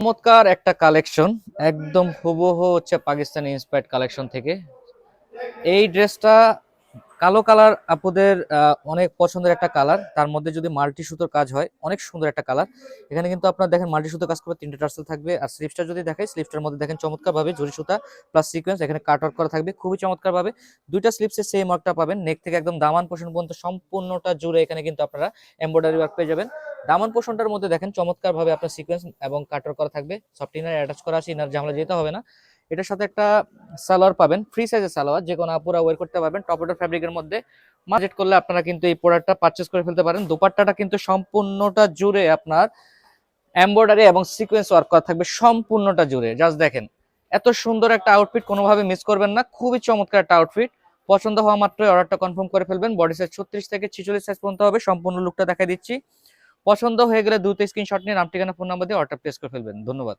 চমৎকার একটা কালেকশন, একদম হুবহু হচ্ছে পাকিস্তানি ইন্সপায়ার্ড কালেকশন থেকে। এই ড্রেসটা কালো কালার আপুদের অনেক পছন্দের একটা কালার, তার মধ্যে যদি মাল্টি সুতোর কাজ হয় অনেক সুন্দর একটা কালার। এখানে কিন্তু আপনারা দেখেন মাল্টি সুতো কাজ করবে, 3টে টার্সেল থাকবে। আর স্লিভসটা যদি দেখাই, স্লিভসটার মধ্যে দেখেন চমৎকার ভাবে জরি সুতা প্লাস সিকোয়েন্স, এখানে কাট ওয়ার্ক করা থাকবে খুবই চমৎকার ভাবে। দুইটা স্লিভসে সেম ওয়ার্কটা পাবেন, নেক থেকে একদম দামান পোর্শন পর্যন্ত সম্পূর্ণটা জুড়ে এখানে কিন্তু আপনারা এমব্রয়ডারি ওয়ার্ক পেয়ে যাবেন। দামান পোর্শনটার মধ্যে দেখেন চমৎকার ভাবে আপনার সিকোয়েন্স এবং কাট ওয়ার্ক করা থাকবে। সফট ইনার অ্যাটাচ করা আছে, ইনার ঝামেলা যেতে হবে না। এটার সাথে একটা সালোয়ার পাবেন, ফ্রি সাইজের সালোয়ার, যে কোনো আপুরা ওয়্যার করতে পারবেন টপ অর্ডার ফ্যাব্রিকের মধ্যে। বাজেট করলে আপনারা কিন্তু এই প্রোডাক্টটা পারচেজ করে ফেলতে পারেন। দোপাট্টাটা কিন্তু সম্পূর্ণটা জুড়ে আপনার এমব্রয়ডারি এবং সিকোয়েন্স ওয়ার্ক করা থাকবে সম্পূর্ণটা জুড়ে। জাস্ট দেখেন, এত সুন্দর একটা আউটফিট কোনোভাবে মিস করবেন না, খুবই চমৎকার একটা আউটফিট। পছন্দ হওয়া মাত্রই অর্ডারটা কনফার্ম করে ফেলবেন। বডি সাইজ 36 থেকে 46 সাইজ পর্যন্ত হবে, সম্পূর্ণ লুকটা দেখাই দিচ্ছি। পছন্দ হয়ে গেলে দ্রুত স্ক্রিনশট নিয়ে নাম ঠিকানা ফোন নাম্বার দিয়ে অর্ডার প্লেস করে ফেলবেন। ধন্যবাদ।